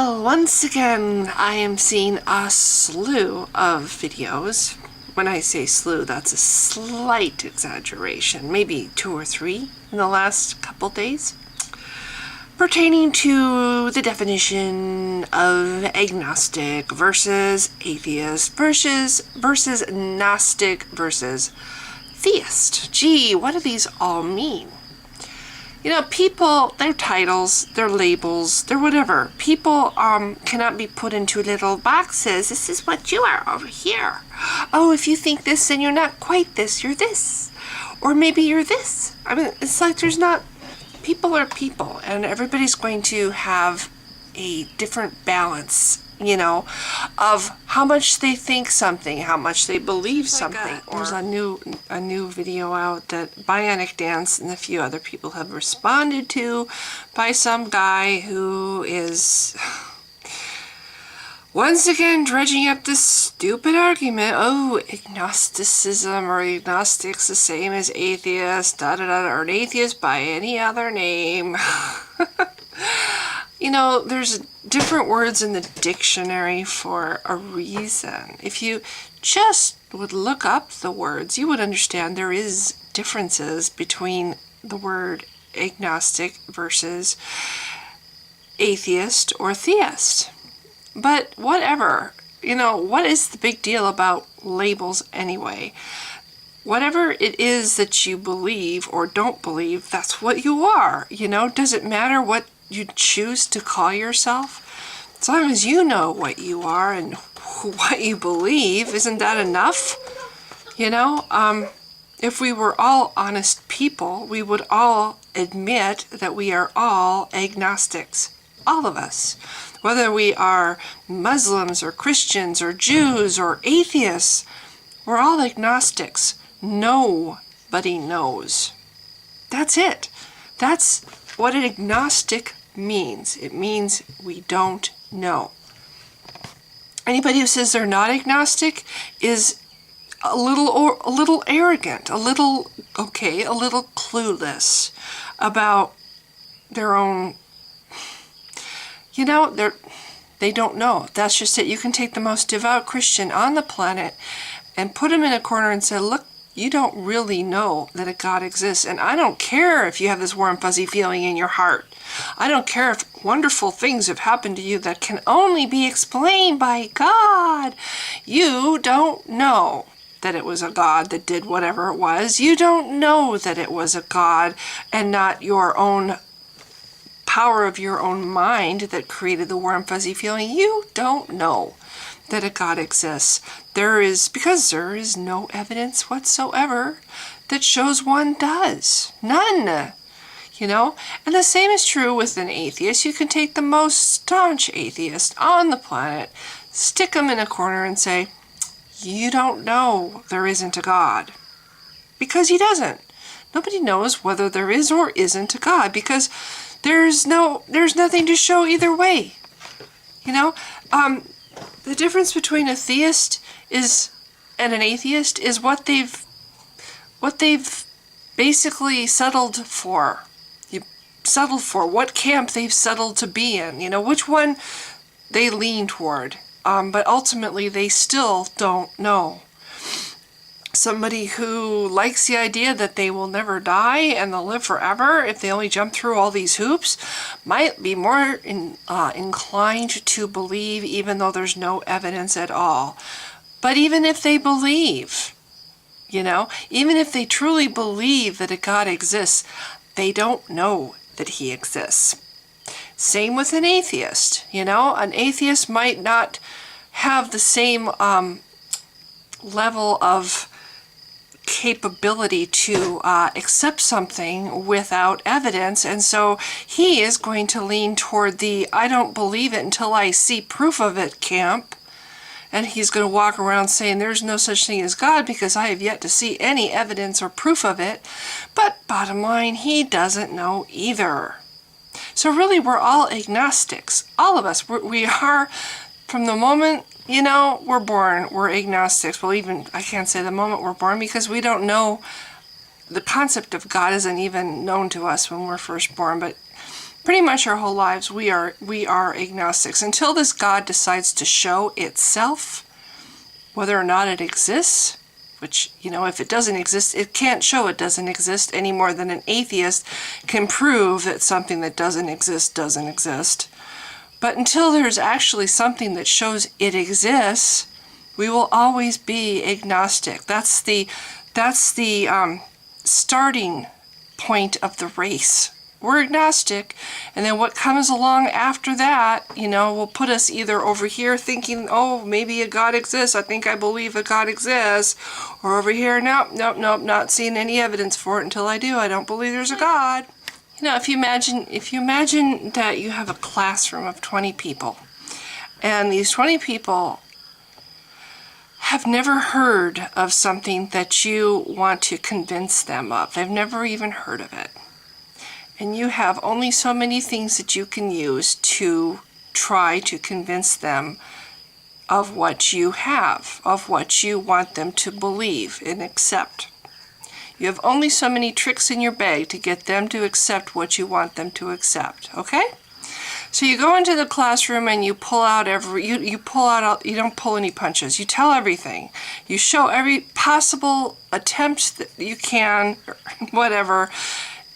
Well, once again, I am seeing a slew of videos. When I say slew, that's a slight exaggeration, maybe 2 or 3 in the last couple days, pertaining to the definition of agnostic versus atheist versus Gnostic versus theist. Gee, what do these all mean? You know, people, their titles, their labels, their whatever. People cannot be put into little boxes. This is what you are over here. Oh, if you think this, then you're not quite this, you're this. Or maybe you're this. I mean, it's like there's not, people are people, and everybody's going to have a different balance, you know, of how much they think something, how much they believe something. There's a new video out that Bionic Dance and a few other people have responded to by some guy who is once again dredging up this stupid argument. Oh, agnosticism or agnostic's the same as atheist, or an atheist by any other name. You know, there's different words in the dictionary for a reason. If you just would look up the words, you would understand there is differences between the word agnostic versus atheist or theist. But whatever, you know, what is the big deal about labels anyway? Whatever it is that you believe or don't believe, that's what you are. You know, does it matter what you choose to call yourself? As long as you know what you are and what you believe, isn't that enough? You know, if we were all honest people, we would all admit that we are all agnostics. All of us. Whether we are Muslims or Christians or Jews or atheists, we're all agnostics. Nobody knows. That's it. That's what an agnostic means. It means we don't know. Anybody who says they're not agnostic is a little arrogant, a little clueless about their own. You know, they don't know. That's just it. You can take the most devout Christian on the planet and put him in a corner and say, look, you don't really know that a God exists. And I don't care if you have this warm, fuzzy feeling in your heart. I don't care if wonderful things have happened to you that can only be explained by God. You don't know that it was a God that did whatever it was. You don't know that it was a God and not your own power of your own mind that created the warm, fuzzy feeling. You don't know that a God exists. Because there is no evidence whatsoever that shows one does. None. You know? And the same is true with an atheist. You can take the most staunch atheist on the planet, stick him in a corner and say, you don't know there isn't a God. Because he doesn't. Nobody knows whether there is or isn't a God, because there's nothing to show either way. You know? The difference between a theist and an atheist is what they've basically settled for. What camp they've settled to be in. You know, which one they lean toward. But ultimately, they still don't know. Somebody who likes the idea that they will never die and they'll live forever if they only jump through all these hoops might be more inclined to believe, even though there's no evidence at all. But even if they believe, you know, even if they truly believe that a God exists, they don't know that he exists. Same with an atheist. You know, an atheist might not have the same level of capability to accept something without evidence, and so he is going to lean toward the I don't believe it until I see proof of it camp, and he's going to walk around saying there's no such thing as God because I have yet to see any evidence or proof of it. But bottom line, he doesn't know either. So really, we're all agnostics. All of us. We are, from the moment, you know, we're born, we're agnostics. Well, even, I can't say the moment we're born because we don't know, the concept of God isn't even known to us when we're first born, but Pretty much our whole lives, we are agnostics until this God decides to show itself, whether or not it exists. Which, if it doesn't exist, it can't show it doesn't exist any more than an atheist can prove that something that doesn't exist doesn't exist. But until there's actually something that shows it exists, we will always be agnostic. That's the starting point of the race. We're agnostic, and then what comes along after that, will put us either over here thinking, oh, maybe a God exists, I think I believe a God exists, or over here, nope, not seeing any evidence for it until I do, I don't believe there's a God. If you imagine that you have a classroom of 20 people, and these 20 people have never heard of something that you want to convince them of. They've never even heard of it. And you have only so many things that you can use to try to convince them of what you have, of what you want them to believe and accept. You have only so many tricks in your bag to get them to accept what you want them to accept, okay? So you go into the classroom and you pull out you don't pull any punches. You tell everything. You show every possible attempt that you can, whatever,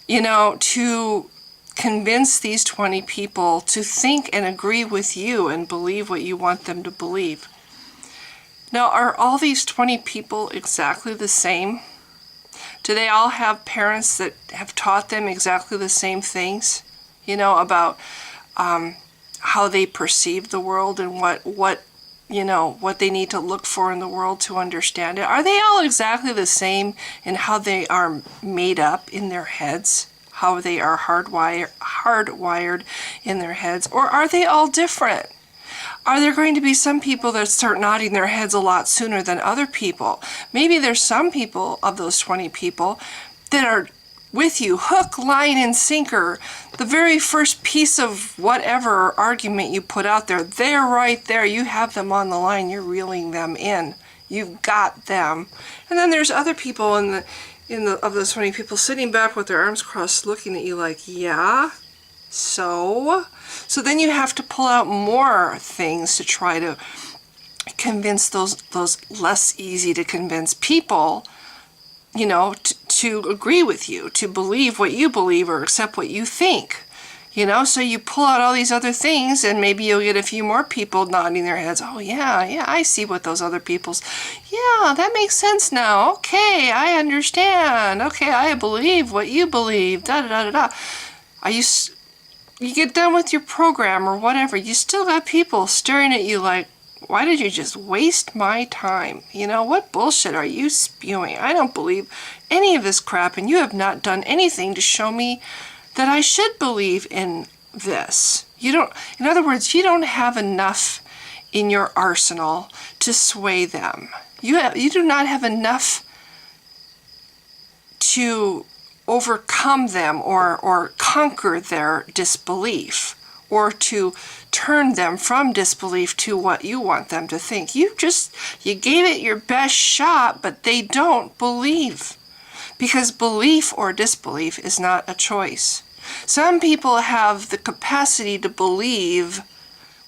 to convince these 20 people to think and agree with you and believe what you want them to believe. Now, are all these 20 people exactly the same? Do they all have parents that have taught them exactly the same things, about how they perceive the world and what they need to look for in the world to understand it? Are they all exactly the same in how they are made up in their heads, how they are hardwired in their heads, or are they all different? Are there going to be some people that start nodding their heads a lot sooner than other people? Maybe there's some people of those 20 people that are with you, hook, line, and sinker. The very first piece of whatever argument you put out there, they're right there. You have them on the line. You're reeling them in. You've got them. And then there's other people of those 20 people sitting back with their arms crossed, looking at you like, yeah. So then you have to pull out more things to try to convince those less easy to convince people, to agree with you, to believe what you believe or accept what you think. So you pull out all these other things and maybe you'll get a few more people nodding their heads. Oh, yeah, I see what those other people's, yeah, that makes sense now. Okay, I understand. Okay, I believe what you believe, da-da-da-da-da. You get done with your program or whatever, you still got people staring at you like, why did you just waste my time? What bullshit are you spewing? I don't believe any of this crap, and you have not done anything to show me that I should believe in this. In other words, you don't have enough in your arsenal to sway them. You do not have enough to overcome them or conquer their disbelief, or to turn them from disbelief to what you want them to think. You gave it your best shot, but they don't believe. Because belief or disbelief is not a choice. Some people have the capacity to believe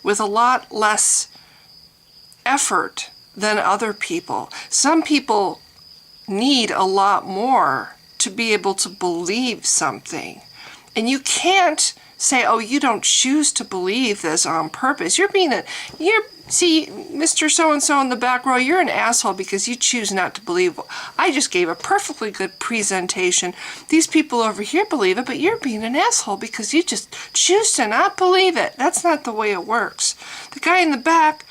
with a lot less effort than other people. Some people need a lot more to be able to believe something. And you can't say, oh, you don't choose to believe this on purpose. See, Mr. So-and-so in the back row, you're an asshole because you choose not to believe. I just gave a perfectly good presentation. These people over here believe it, but you're being an asshole because you just choose to not believe it. That's not the way it works. The guy in the back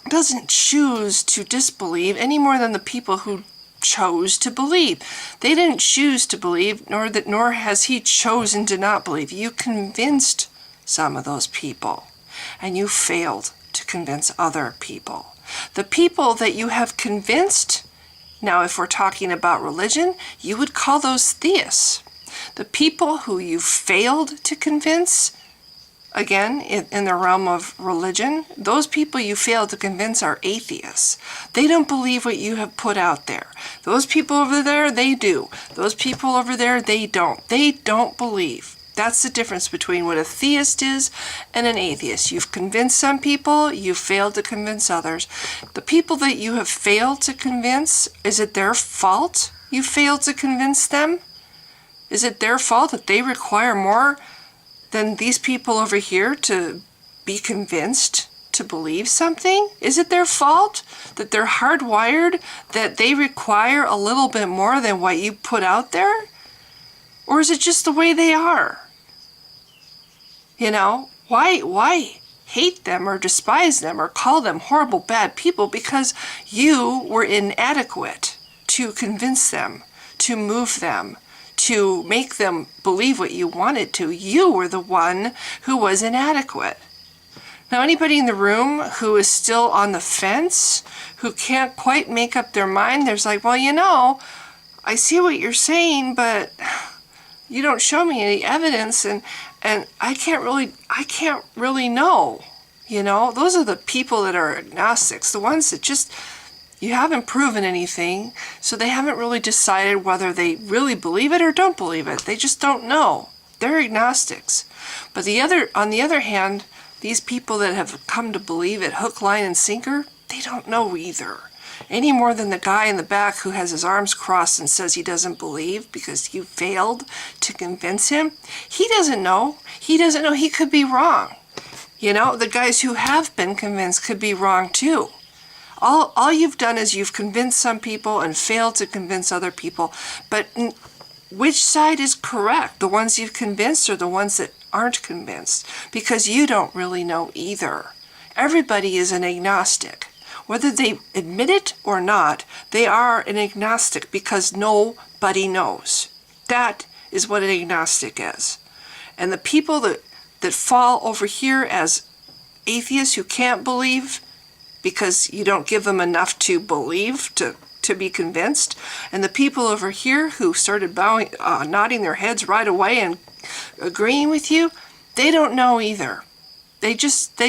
doesn't choose to disbelieve any more than the people who chose to believe. They didn't choose to believe, nor has he chosen to not believe. You convinced some of those people, and you failed to convince other people. The people that you have convinced, now if we're talking about religion, you would call those theists. The people who you failed to convince, again, in the realm of religion, those people you failed to convince are atheists. They don't believe what you have put out there. Those people over there, they do. Those people over there, they don't. They don't believe. That's the difference between what a theist is and an atheist. You've convinced some people, you've failed to convince others. The people that you have failed to convince, is it their fault you failed to convince them? Is it their fault that they require more than these people over here to be convinced to believe something? Is it their fault that they're hardwired, that they require a little bit more than what you put out there? Or is it just the way they are? You know, why hate them or despise them or call them horrible, bad people? Because you were inadequate to convince them, to move them, to make them believe what you wanted to. You were the one who was inadequate. Now, anybody in the room who is still on the fence, who can't quite make up their mind, there's like, well, you know, I see what you're saying, but you don't show me any evidence, and I can't really know. You know, those are the people that are agnostics, the ones that just, you haven't proven anything, so they haven't really decided whether they really believe it or don't believe it. They just don't know. They're agnostics. But on the other hand, these people that have come to believe it hook, line, and sinker, they don't know either. Any more than the guy in the back who has his arms crossed and says he doesn't believe because you failed to convince him. He doesn't know. He doesn't know. He could be wrong. You know, the guys who have been convinced could be wrong too. All you've done is you've convinced some people and failed to convince other people. But which side is correct? The ones you've convinced or the ones that aren't convinced? Because you don't really know either. Everybody is an agnostic. Whether they admit it or not, they are an agnostic because nobody knows. That is what an agnostic is. And the people that fall over here as atheists who can't believe because you don't give them enough to believe, to be convinced, and the people over here who started nodding their heads right away and agreeing with you, they don't know either. They just,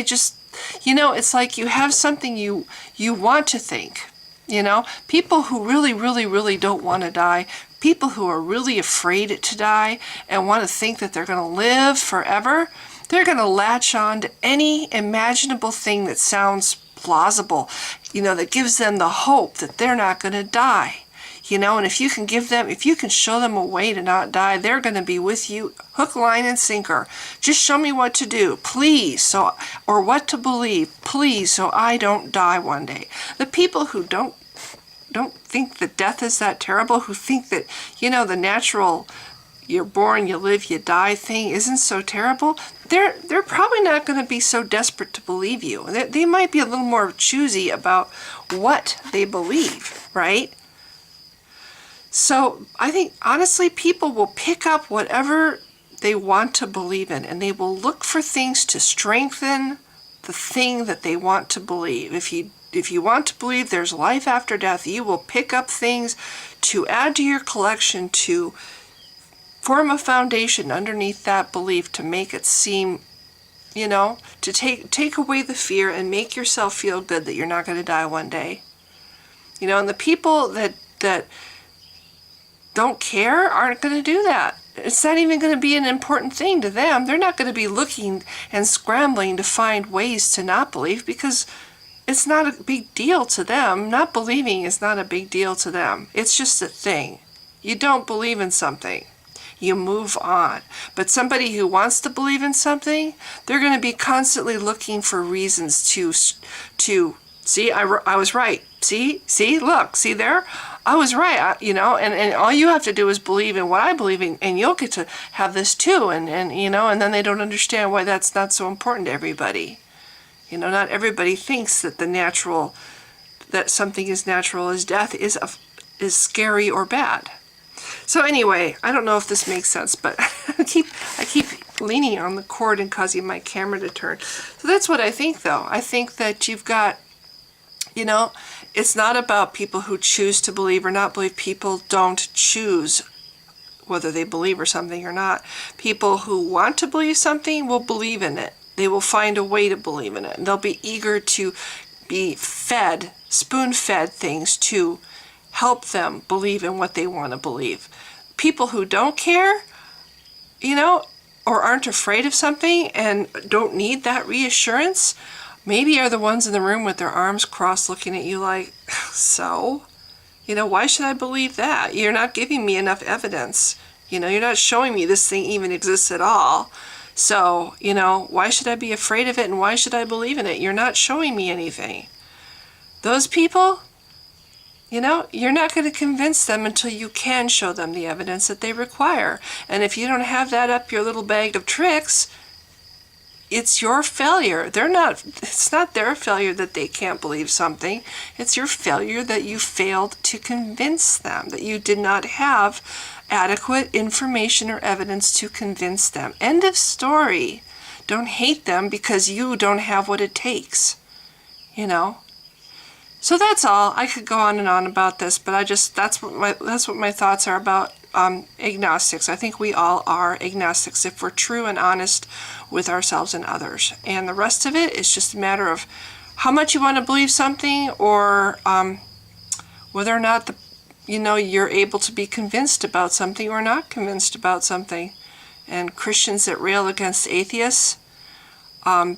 you know, it's like you have something you want to think, you know? People who really, really, really don't want to die, people who are really afraid to die and want to think that they're going to live forever, they're going to latch on to any imaginable thing that sounds plausible, you know, that gives them the hope that they're not going to die. You know, and if you can show them a way to not die, they're going to be with you, hook, line, and sinker. Just show me what to do, please, or what to believe, please, so I don't die one day. The people who don't think that death is that terrible, who think that, you know, the natural, you're born, you live, you die thing isn't so terrible, they're probably not going to be so desperate to believe you. They might be a little more choosy about what they believe, right? So I think, honestly, people will pick up whatever they want to believe in, and they will look for things to strengthen the thing that they want to believe. If you want to believe there's life after death, you will pick up things to add to your collection, to form a foundation underneath that belief, to make it seem, you know, to take away the fear and make yourself feel good that you're not going to die one day. You know, and the people that don't care aren't going to do that. It's not even going to be an important thing to them. They're not going to be looking and scrambling to find ways to not believe because it's not a big deal to them. Not believing is not a big deal to them. It's just a thing. You don't believe in something, you move on. But somebody who wants to believe in something, they're going to be constantly looking for reasons to see, I was right. See, look, see there? I was right, you know, and all you have to do is believe in what I believe in, and you'll get to have this too, and you know, and then they don't understand why that's not so important to everybody. You know, not everybody thinks that that something as natural as death is scary or bad. So anyway, I don't know if this makes sense, but I keep leaning on the cord and causing my camera to turn. So that's what I think, though. I think that you've got, you know, it's not about people who choose to believe or not believe. People don't choose whether they believe or something or not. People who want to believe something will believe in it. They will find a way to believe in it. And they'll be eager to be fed, spoon-fed things to help them believe in what they want to believe. People who don't care, you know, or aren't afraid of something and don't need that reassurance, maybe are the ones in the room with their arms crossed looking at you like, so? Why should I believe that? You're not giving me enough evidence. You're not showing me this thing even exists at all. So, why should I be afraid of it and why should I believe in it? You're not showing me anything. Those people, you're not going to convince them until you can show them the evidence that they require. And if you don't have that up your little bag of tricks, it's your failure. It's not their failure that they can't believe something. It's your failure that you failed to convince them, that you did not have adequate information or evidence to convince them. End of story. Don't hate them because you don't have what it takes. So that's all. I could go on and on about this, but that's what my thoughts are about agnostics. I think we all are agnostics if we're true and honest with ourselves and others. And the rest of it is just a matter of how much you want to believe something, or whether or not you're able to be convinced about something or not convinced about something. And Christians that rail against atheists and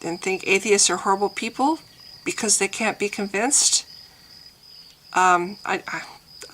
think atheists are horrible people because they can't be convinced.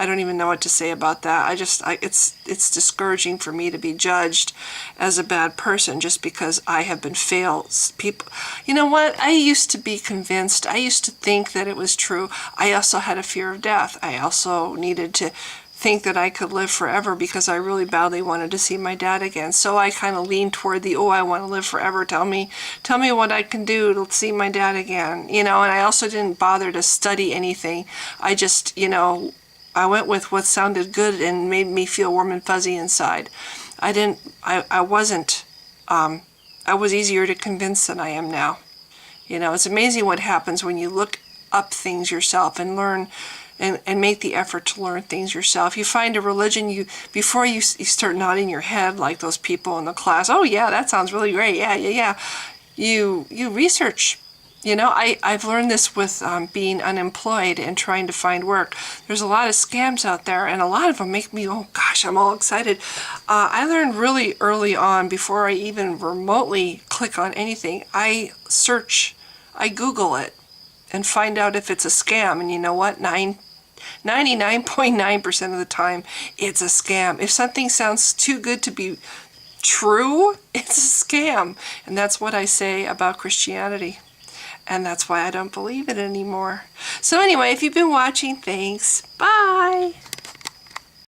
I don't even know what to say about that. It's discouraging for me to be judged as a bad person just because I have been failed. People, you know what? I used to be convinced. I used to think that it was true. I also had a fear of death. I also needed to think that I could live forever because I really badly wanted to see my dad again. So I kind of leaned toward I want to live forever. Tell me what I can do to see my dad again. And I also didn't bother to study anything. I just, I went with what sounded good and made me feel warm and fuzzy inside. I was easier to convince than I am now. It's amazing what happens when you look up things yourself and learn and make the effort to learn things yourself. You find a religion, before you start nodding your head like those people in the class, oh yeah, that sounds really great, yeah. You research. I've learned this with being unemployed and trying to find work. There's a lot of scams out there, and a lot of them make me, oh gosh, I'm all excited. I learned really early on, before I even remotely click on anything, I Google it and find out if it's a scam. And you know what? 99.9% of the time, it's a scam. If something sounds too good to be true, it's a scam. And that's what I say about Christianity. And that's why I don't believe it anymore. So anyway, if you've been watching, thanks. Bye.